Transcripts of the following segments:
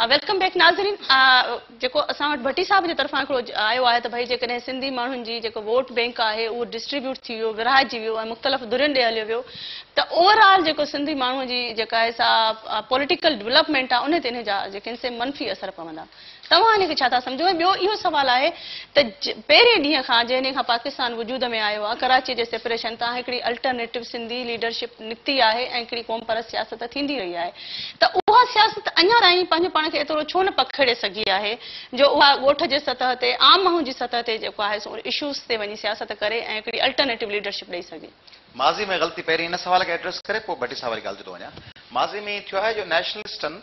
Welcome back नाज़रीन। जेको असां वटि भट्टी साहब जे तरफ़ां हिकिड़ो आयो आहे त भई जेकॾहिं सिंधी माण्हुनि जी जेको वोट बैंक आहे उहो डिस्ट्रीब्यूट थी वियो, विरहाइजी वियो ऐं मुख़्तलिफ़ धुरियुनि ॾे हलियो वियो त ओवरऑल जेको सिंधी माण्हूअ जी जेका आहे सा पॉलिटिकल डेवलपमेंट आहे उन ते इन जा जेके आहिनि से मनफ़ी असर पवंदा। तव्हां इन खे छा था सम्झो? ऐं ॿियो इहो सुवालु आहे त पहिरें ॾींहं खां जंहिं ॾींहं खां पाकिस्तान वजूद में आयो आहे, कराची जे सेपरेशन तां हिकिड़ी अल्टरनेटिव सिंधी लीडरशिप निकिती आहे ऐं हिकिड़ी क़ौम परस्त सियासत थींदी रही आहे, त उहा सियासत अञा ताईं पंहिंजे पाण खे एतिरो छो न पखिड़े सघी आहे जो उहा ॻोठ जे सतह ते आम माण्हू जी सतह ते जेको आहे सो इशूज़ ते वञी सियासत करे ऐं हिकिड़ी अल्टरनेटिव लीडरशिप ॾेई सघे। माज़ी में ग़लती पहिरीं इन सवाल खे एड्रेस करे पोइ भट्टी साहब वारी ॻाल्हि ते थो वञा। माज़ी में थियो आहे जो नेशनलिस्टनि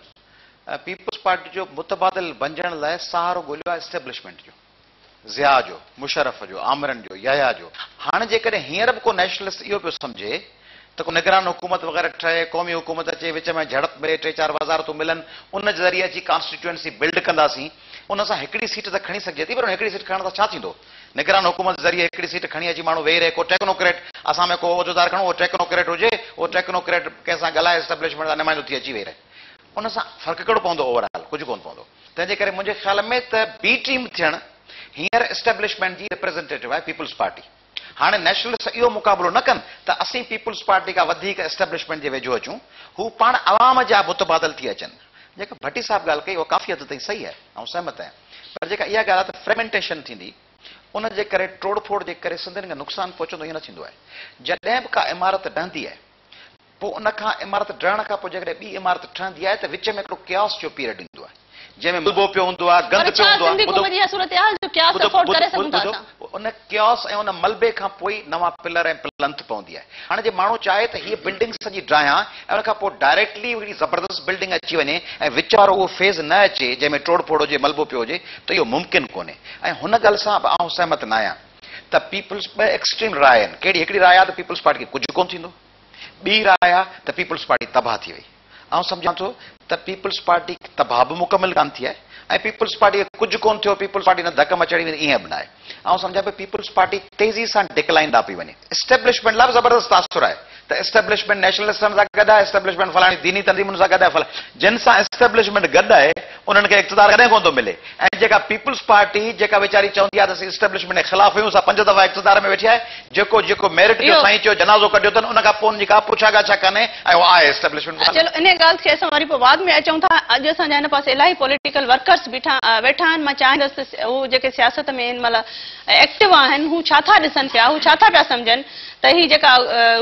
पीपल्स पार्टी जो मुतबादिल बणजण लाइ सहारो ॻोल्हियो आहे एस्टेब्लिशमेंट जो, ज़िया जो, मुशर्रफ जो, आमरन जो, यहया जो। हाणे जेकॾहिं हींअर बि को नेशनलिस्ट इहो पियो सम्झे त को निगरान हुकूमत वग़ैरह ठहे, क़ौमी हुकूमत अचे, विच में झड़प मिले, 3-4 वज़ार तो मिलनि, उन जे ज़रिए अची कॉन्स्टिट्यूएंसी बिल्ड कंदासीं, उन सां हिकिड़ी सीट त खणी सघिजे थी, पर हिकिड़ी सीट खणण सां छा थींदो? निगरान हुकूमत जे ज़रिए हिकिड़ी सीट खणी अची माण्हू वेही रहे, को टेक्नोक्रेट, असां में को उहिदेदार खणो, उहो टेक्नोक्रेट हुजे, उहो टेक्नोक्रेट कंहिंसां ॻाल्हाए एस्टेब्लिशमेंट जा नुमाइंदो थी अची वेही रहे, उन सां फ़र्क़ु कहिड़ो पवंदो? ओवरऑल कुझु कोन पवंदो। तंहिंजे करे मुंहिंजे ख़्याल में त बी टीम थियणु हींअर एस्टेब्लिशमेंट जी रिप्रेज़ेंटेटिव आहे पीपल्स पार्टी। हाणे नेशनलिस्ट इहो मुक़ाबिलो न कनि त असीं पीपल्स पार्टी खां वधीक एस्टेब्लिशमेंट जे वेझो अचूं, हू पाण अवाम जा मुतबादिल थी अचनि। जेका भट्टी साहब ॻाल्हि कई उहा काफ़ी हद ताईं सही आहे, ऐं सहमत आहियां, पर जेका इहा ॻाल्हि आहे त फ्रेगमेंटेशन थींदी, उन जे करे तोड़ फोड़ जे करे सिंधियुनि खे नुक़सानु पहुचंदो, ईअं न थींदो आहे। जॾहिं बि का इमारत ढहंदी आहे, पोइ उन खां इमारत ढहण खां पोइ जेकॾहिं ॿी इमारत ठहंदी आहे त विच में हिकिड़ो क्यास जो पीरियड ईंदो आहे, जंहिंमें मलबो पियो हूंदो आहे, गंद पियो हूंदो आहे। उन क्यास ऐं उन मलबे खां पोइ नवां पिलर ऐं प्लंथ पवंदी आहे। हाणे जे माण्हू चाहे त हीअ बिल्डिंग सॼी ड्रायां ऐं उन खां पोइ डायरेक्टली हिकिड़ी ज़बरदस्त बिल्डिंग अची वञे ऐं विच वारो उहो फेज़ न अचे जंहिंमें तोड़ फोड़ हुजे, मलबो पियो हुजे, त इहो मुमकिन कोन्हे। ऐं हुन ॻाल्हि सां बि आउं सहमत न आहियां त पीपल्स ॿ एक्सट्रीम राय आहिनि। कहिड़ी? हिकिड़ी राय आहे त पीपल्स पार्टी खे कुझु कोन थींदो, ॿी राय आहे त पीपल्स पार्टी तबाह थी वई। आउं सम्झां थो त पीपल्स पार्टी तबाह बि मुकमिल कान थी आहे ऐं पीपल्स पार्टी खे कुझु कोन थियो, पीपल्स पार्टी न धक मचड़ी वेंदी, ईअं बि न आहे। ऐं सम्झां पई पीपल्स पार्टी तेज़ी सां डिक्लाइन ॾांहुं पई वञे। एस्टेब्लिशमेंट लाइ बि ज़बरदस्त तासुर आहे त एस्टेब्लिशमेंट नेशनलिस्टनि सां गॾु आहे, एस्टेब्लिशमेंट फलाणी दीनी तंज़ीमुनि सां गॾु आहे, जिन सां एस्टेब्लिशमेंट गॾु आहे उन्हनि खे इक़्तिदार कॾहिं कोन थो मिले। ऐं जेका पीपल्स पार्टी जेका वीचारी चवंदी आहे त असीं एस्टेब्लिशमेंट जे ख़िलाफ़ आहियूं, असां 5 दफ़ा इक़्तिदार में वेठी आहे, जेको जेको मेरिट जो साईं चयो जनाज़ो कढियो अथनि, उन खां पोइ उनजी का पुछा गाछा कान्हे ऐं उहो आहे एस्टेब्लिशमेंट। चलो इन ॻाल्हि खे असां वरी पोइ बाद में अचूं था। अॼु असांजा हिन पासे इलाही पॉलिटिकल वर्कर्स वेठा आहिनि। मां चाहींदसि त हू जेके सियासत में हिन महिल एक्टिव आहिनि हू छा था ॾिसनि पिया, हू छा था पिया सम्झनि त हीअ जेका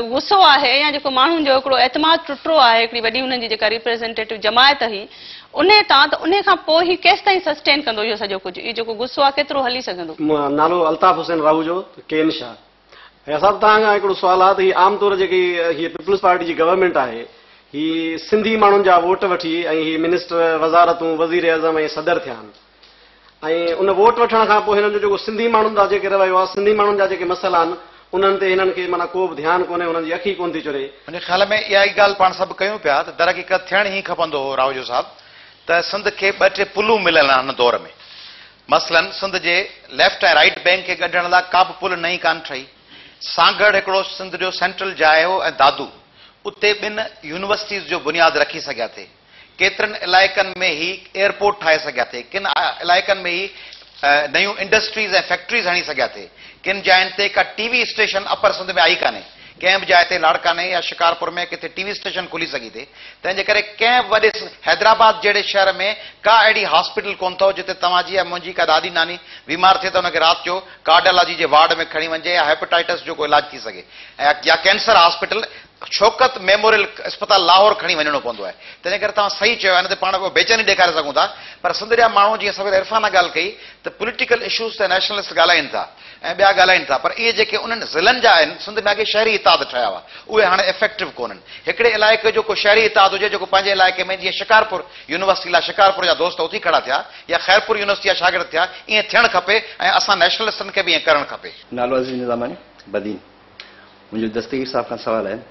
गुस्सो आहे या जेको माण्हुनि जो हिकिड़ो एतमाद टुटो आहे, हिकिड़ी वॾी हुननि जी जेका रिप्रेज़ेंटेटिव जमायत हुई उन तां, त उन खां पोइ ही केसि ताईं सस्टेन कंदो इहो सॼो कुझु? इहो जेको गुस्सो आहे केतिरो हली सघंदो? नालो अल्ताफ़ हुसैन राहू जो केन शाह। असां तव्हां खां हिकिड़ो सुवालु आहे त हीअ आमतौर जेकी हीअ पीपल्स पार्टी जी गवर्नमेंट आहे, ही सिंधी माण्हुनि जा वोट वठी ऐं हीअ मिनिस्टर, वज़ारतूं, वज़ीर आज़म ऐं सदर थिया आहिनि, ऐं उन वोट वठण खां पोइ हिननि जो जेको सिंधी माण्हुनि जा जेके रवैयो आहे, सिंधी माण्हुनि जा जेके मसइला आहिनि, उन्हनि ते हिननि खे माना को बि ध्यानु कोन्हे, उन्हनि जी अखी कोन थी चुरे। मुंहिंजे ख़्याल में इहा ई ॻाल्हि पाण सभु कयूं पिया त दरहक़ीक़त थियण ई खपंदो हो रावजो साहब, त सिंध खे 2-3 पुलूं मिलियल आहिनि हिन दौर में। मसलन सिंध जे लेफ्ट ऐं राइट बैंक खे ॻंढण लाइ का बि पुल नई कान ठही। सागड़ हिकिड़ो सिंध जो सेंट्रल जाइ हो ऐं दादू, उते 2 यूनिवर्सिटीज़ जो बुनियादु रखी सघिया थे। केतिरनि इलाइक़नि में ही एयरपोर्ट ठाहे सघिया थे, किन इलाइक़नि में ही नयूं इंडस्ट्रीज़ ऐं फैक्ट्रीज़ हणी सघिया थे, किन जाइनि ते का टीवी स्टेशन अपर सिंध में आई कान्हे, कंहिं बि जाइ ते लाड़काने या शिकारपुर में किथे टीवी स्टेशन खुली सघी थे। तंहिंजे करे कंहिं वॾे हैदराबाद जहिड़े शहर में का अहिड़ी हॉस्पिटल कोन अथव जिते तव्हांजी या मुंहिंजी का दादी नानी बीमार थिए त हुनखे राति जो कार्डियोलॉजी जे वार्ड में खणी वञे या हेपेटाइटिस जो को इलाज थी सघे, ऐं या कैंसर हॉस्पिटल शौकत मेमोरियल अस्पताल लाहौर खणी वञणो पवंदो आहे। तंहिंजे करे तव्हां सही चयो, हिन ते पाण बेचैनी ॾेखारे सघूं था, पर सिंध जा माण्हू जीअं सवेर इरफान ॻाल्हि कई त पॉलिटिकल इशूज़ त नेशनलिस्ट ॻाल्हाइनि था ऐं ॿिया ॻाल्हाइनि था, पर इहे जेके उन्हनि ज़िलनि जा आहिनि, सिंध में अॻे शहरी इताद ठहिया हुआ, उहे हाणे इफेक्टिव कोन्हनि। हिकिड़े इलाइक़े जो को शहरी इताद हुजे जेको पंहिंजे इलाइक़े में, जीअं शिकारपुर यूनिवर्सिटी लाइ शिकारपुर जा दोस्त उथी खड़ा थिया या ख़ैरपुर यूनिवर्सिटी जा शागिर्द थिया, ईअं थियणु खपे ऐं असां नेशनलिस्टनि खे बि ईअं करणु खपे। नालो अज़ीज़ निज़ामानी बदीन। मुंहिंजो दस्तगीर साहब खां सवाल आहे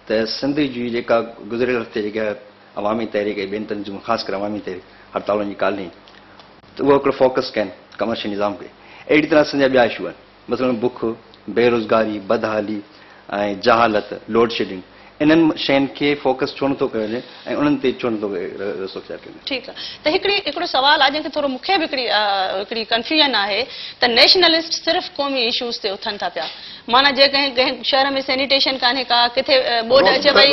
त सिंध जी जेका गुज़िरियल हफ़्ते जेका अवामी तहरीक ऐं ॿियनि तंज़ीमूं ख़ासि करे अवामी तहरीक हड़तालुनि जी ॻाल्हि त उहो हिकिड़ो फोकस कनि कमर्शियल निज़ाम खे। अहिड़ी तरह सिंध जा ॿिया इशू आहिनि, मसइलन बुख, बेरोज़गारी, बदहाली ऐं जहालत, लोड शेडिंग, इन्हनि शयुनि खे फोकस छो नथो कयो वञे ऐं उन्हनि ते छो नथो रस्तो ख़्याल कयो वञे? ठीकु आहे त हिकिड़ो सवाल आहे जंहिंखे थोरो मूंखे बि हिकिड़ी कंफ्यूजन आहे त नेशनलिस्ट सिर्फ़ु क़ौमी इशूज़ ते उथनि था पिया माना कंहिं शहर में सैनिटेशन कान्हे का किथे बोर्ड अचे भई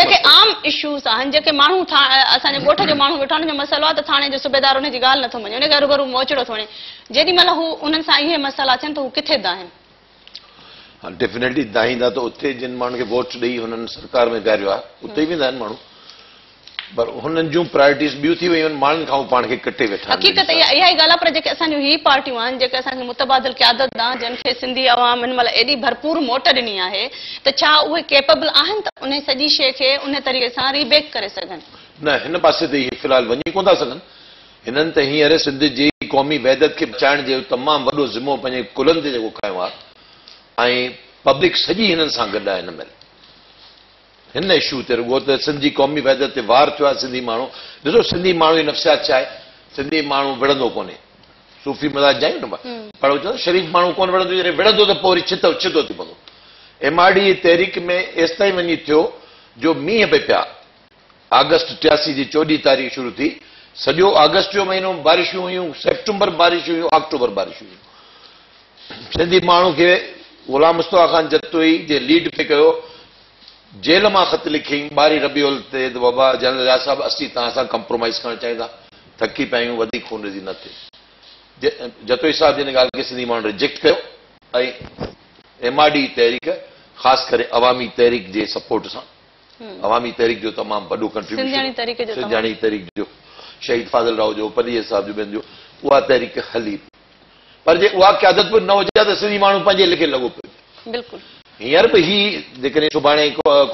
जेके आम इशूज़ आहिनि जेके माण्हू असांजे ॻोठ जो माण्हू वेठा हुनजो मसइलो आहे त थाणे जो सूबेदार हुनजी ॻाल्हि नथो मञे उनखे रूबरू मोचड़ो थो वञे जेॾी महिल हू उन्हनि सां इहे मसइला अचनि त हू किथे था आहिनि? हाँ डेफिनेटली दाहींदा तो उते जिन माण्हुनि खे वोट ॾेई हुननि सरकार में गारियो आहे उते ई वेंदा आहिनि माण्हू पर हुननि जूं प्रायोरिटीज़ ॿियूं थी वियूं आहिनि माण्हुनि खां पाण खे कटे वेठा हक़ीक़त इहा ई ॻाल्हि आहे पर जेके असांजूं ही पार्टियूं आहिनि जेके असांखे मुतबादिल क़यादत ॾांहुं जिन खे सिंधी अवाम हिन महिल एॾी भरपूर मोट ॾिनी आहे त छा उहे केपेबल आहिनि त उन सॼी शइ खे उन तरीक़े सां रीबेक करे सघनि? न हिन पासे ते इहे फ़िलहाल वञी कोन था सघनि हिननि त हींअर सिंध जी क़ौमी वहदत खे बचाइण जो तमामु वॾो ज़िम्मो पंहिंजे कुलनि ते जेको खयो आहे ऐं पब्लिक सॼी हिननि सां गॾु आहे हिन महिल हिन इशू ते रुॻो त सिंध जी क़ौमी वहदत ते वार थियो आहे सिंधी माण्हू ॾिसो सिंधी माण्हू जी नफ़्सियात छा आहे सिंधी माण्हू विढ़ंदो कोन्हे सूफ़ी मज़ाज जायूं न पर चवंदो शरीफ़ माण्हू कोन विढ़ंदो जॾहिं विढ़ंदो त पोइ वरी छितो थी पवंदो MRD तहरीक में एसि ताईं वञी थियो जो मींहं पई पिया अगस्त 83 जी 14 तारीख़ शुरू थी सॼो अगस्त जो महीनो बारिशूं हुयूं सेप्टेंबर बारिशूं हुयूं अक्टूबर बारिशूं हुयूं सिंधी माण्हू खे गुलाम मुस्तफ़ा ख़ान जतोई जे लीड पे कयो जेल मां ख़त लिखियईं 12 रबीउल ते त बाबा जनरल रियाज़ साहिब असीं तव्हां सां कंप्रोमाइज़ करणु चाहिंदा थकी पिया आहियूं वधीक खून विझी न थिए जतोई साहिब जिन ॻाल्हि खे सिंधी माण्हू रिजेक्ट कयो ऐं MRD तहरीक ख़ासि करे अवामी तहरीक जे सपोर्ट सां अवामी तहरीक जो तमामु वॾो कंट्रीब्यूशन सिंधियाणी तहरीक जो शहीद फाज़ल राव जो पलीअ साहिब जो ॿियनि जो उहा तहरीक हली पर जे उहा क़यादत बि न हुजे त सिंधी माण्हू पंहिंजे लिखे लॻो पियो बिल्कुलु हींअर बि ही जेकॾहिं सुभाणे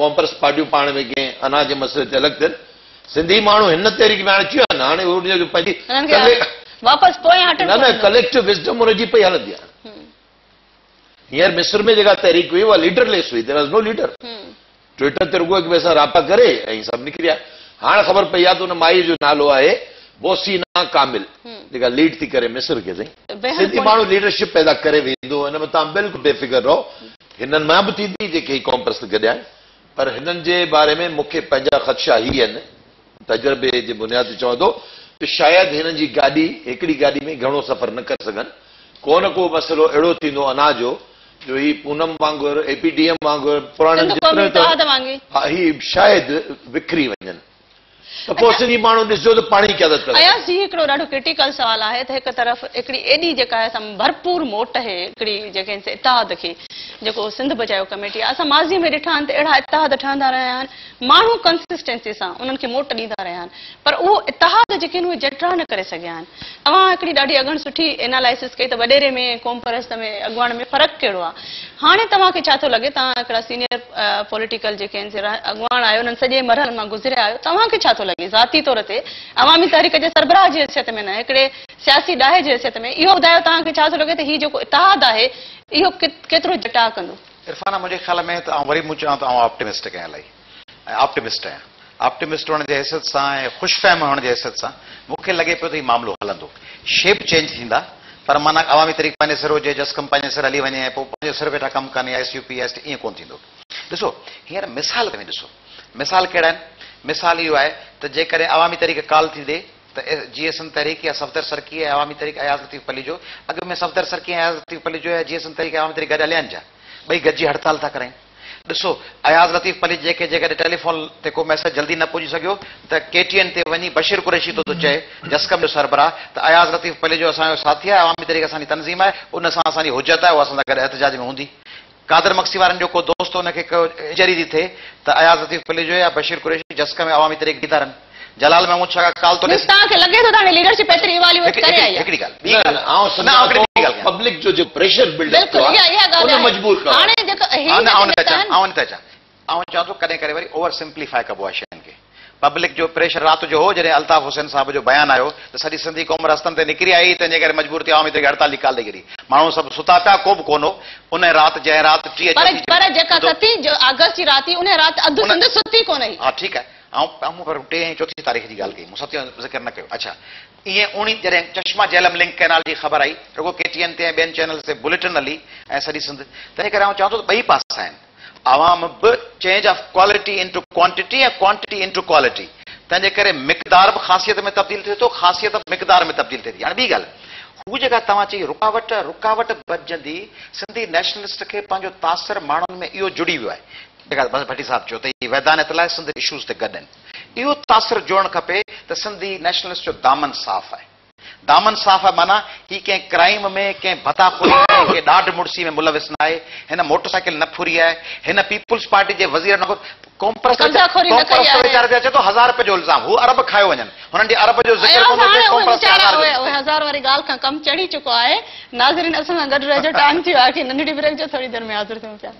कॉम्प्रेस पार्टियूं पाण में कंहिं अनाज जे मसइले ते अलॻि थियनि सिंधी माण्हू हिन तहरीक में हाणे अची विया आहिनि हाणे उनजो पंहिंजी न कलेक्टिव विज़डम हुनजी पई हलंदी आहे हींअर मिस्र में जेका तहरीक हुई उहा लीडरलेस हुई देयर वाज़ नो लीडर ट्विटर ते रुॻो हिक ॿिए सां राबता करे ऐं सभु निकिरी विया हाणे ख़बर पई आहे त हुन माई जो नालो आहे बोसीना कामिल जेका लीड थी करे मिस्र खे साईं सिंधी माण्हू लीडरशिप पैदा करे वेंदो हिन में तव्हां बिल्कुलु बेफ़िक्र रहो हिननि मां बि थींदी जेके कॉम्प्रेस ते गॾिया आहिनि पर हिननि जे बारे में मूंखे पंहिंजा ख़दशा ही आहिनि तजुर्बे जे बुनियाद ते चवां थो त शायदि हिननि जी गाॾी हिकिड़ी गाॾी में घणो सफ़र न करे सघनि को न को मसइलो अहिड़ो थींदो अनाज जो ही पूनम वांगुरु APDM वांगुरु पुराणनि ही शायदि विकिरी वञनि त पोइ सिंधी माण्हू ॾिसजो त पाणी क़यादत करे अयाज़ जी हिकिड़ो ॾाढो क्रिटिकल सवाल आहे त हिकु तरफ़ हिकिड़ी एॾी जेका आहे भरपूर मोट आहे हिकिड़ी जेके इतिहाद खे जेको सिंध बचायो कमेटी आहे असां माज़ी में ॾिठा आहिनि त अहिड़ा इतिहाद ठहंदा रहिया आहिनि माण्हू कंसिस्टेंसी सां उन्हनि खे मोट ॾींदा रहिया आहिनि पर उहो इतिहाद जेके आहिनि उहे जटरा न करे सघिया आहिनि तव्हां हिकिड़ी ॾाढी अगण सुठी एनालाइसिस कई त वॾेरे में कॉम्प्रेस में अॻुवाण में फ़र्क़ु कहिड़ो आहे हाणे तव्हांखे छा थो लॻे तव्हां हिकिड़ा सीनियर पॉलिटिकल जेके आहिनि अॻुवाण आहियो उन्हनि सॼे मरहल मां गुज़रिया आहियो तव्हांखे छा थो लॻे ज़ाती तौर ते अवामी तहरीक जे सरबराह जी हैसियत में न हिकिड़े सियासी ॾाहे जी हैसियत में इहो ॿुधायो तव्हांखे छा थो लॻे त हीउ जेको इतिहाद आहे इहो केतिरो जटा कंदो? इरफाना मुंहिंजे ख़्याल में त वरी मूं चवां त ऑप्टिमिस्टिक आहियां इलाही ऐं ऑप्टिमिस्ट आहियां ऑप्टिमिस्ट हुअण जे हैसियत सां ऐं ख़ुशफ़हम हुअण जे हैसियत सां मूंखे लॻे पियो त हीउ मामिलो हलंदो शेप चेंज थींदा पर माना अवामी तहरीक पंहिंजे सिर हुजे जस्कम पंहिंजे सिर हली वञे पोइ पंहिंजे सिर वेठा कमु कनि SUP ST ईअं कोन थींदो ॾिसो हींअर मिसाल में ॾिसो मिसाल कहिड़ा आहिनि मिसाल इहो आहे त जेकॾहिं अवामी तहरीक काल थींदे त GSM तहरीक या सफ़दर सरकी ऐं अवामी तहरीक अयाज़ लतीफ़ पली जो अॻु में सफ़दर सरकी ऐं अयाज़ लतीफ़ पली जो या GSM तहरीक अवामी तहरीक गॾु हलिया जा ॿई गॾिजी हड़ताल था कराइनि ॾिसो अयाज़ लतीफ़ पली जेके जेकॾहिं टेलीफोन ते को मैसेज जल्दी न पहुची सघियो त KTN ते वञी बशीर कुरैशी थो चए जस्कम जो सरबराह त अयाज़ लतीफ़ पली जो असांजो साथी आहे अवामी तहरीक असांजी तनज़ीम आहे उन सां असांजी हुजत आहे उहा असां सां गॾु एहतजाज में हूंदी कादर मक्सी वारनि जो को दोस्त हुनखे इंजरी थी थिए त अयाज़ लतीफ़ पली जो या बशीर कुरैशी जस्कम में अवामी तहरीक बीठा रहनि जलाल महमूद शाह काल तो तव्हांखे लॻे थो तव्हांजी लीडरशिप एतिरी इवैल्यूएट करे आई आहे हिकिड़ी ॻाल्हि पब्लिक जो प्रेशर बिल्डअप थियो आहे मजबूर कयो हाणे जेको आउं चवां थो कॾहिं कॾहिं वरी ओवर सिंप्लीफाई कबो आहे शयुनि खे पब्लिक जो प्रेशर राति जो हो जॾहिं अल्ताफ़ हुसैन साहिब जो बयानु आयो त सॼी सिंधी क़ौम रस्तनि ते निकिरी आई तंहिंजे करे मजबूर थी अवामी तहरीक हड़ताल जी काल ॾेई माण्हू सभु सुता पिया को बि कोन हो उन राति जंहिं राति 30 पर जेका 30 अगस्त जी राति उन राति अधु सिंध सुती कोन हुई हा ठीकु आहे मूं पर 3 ऐं 4 तारीख़ जी ॻाल्हि कई मूं 7 ज़िक्र न कयो अच्छा ईअं जॾहिं चश्मा जेलम लिंक कैनाल जी ख़बर आई रुॻो KTN ते ऐं ॿियनि चैनल्स ते बुलेटिन हली ऐं सॼी सिंध तंहिं करे आउं चवां थो त ॿई पासा आहिनि आवाम बि change of quality into quantity ऐं क्वांटिटी इनटू क्वालिटी, तंहिंजे करे मिक़दार बि ख़ासियत में तब्दील थिए थो, ख़ासियत मिक़दार में तब्दील थिए थी। हाणे ॿी ॻाल्हि, हू जेका तव्हां चई रुकावट बचंदी, सिंधी नेशनलिस्ट खे पंहिंजो तासिर माण्हुनि में इहो जुड़ी वियो आहे, जेका बस भट्टी साहब चयो त हीअ वैधानियत लाइ सिंध इशूज़ ते गॾु आहिनि, इहो तासिर जोड़णु खपे त सिंधी नेशनलिस्ट जो दामन साफ़ आहे। दामन साफ़ आहे माना ही कंहिं क्राइम में, कंहिं भताखोरी में, कंहिं ॾाढ मुड़सी में मुलविस न आहे, हिन मोटरसाइकिल न फुरी आहे, हिन पीपुल्स पार्टी जे वज़ीर न वीचारे अचे थो 1000 रुपए जो इल्ज़ाम, हू अरब खायो वञनि, हुननि जे अरब जो ज़िक्र कोन उहे 1000 वारी ॻाल्हि खां कमु चढ़ी चुको आहे। नाज़रीन, असां सां गॾु रहिजो, टाइम थियो आहे कि नंढड़ी ब्रेक जो, थोरी देरि में हाज़िर थियूं पिया।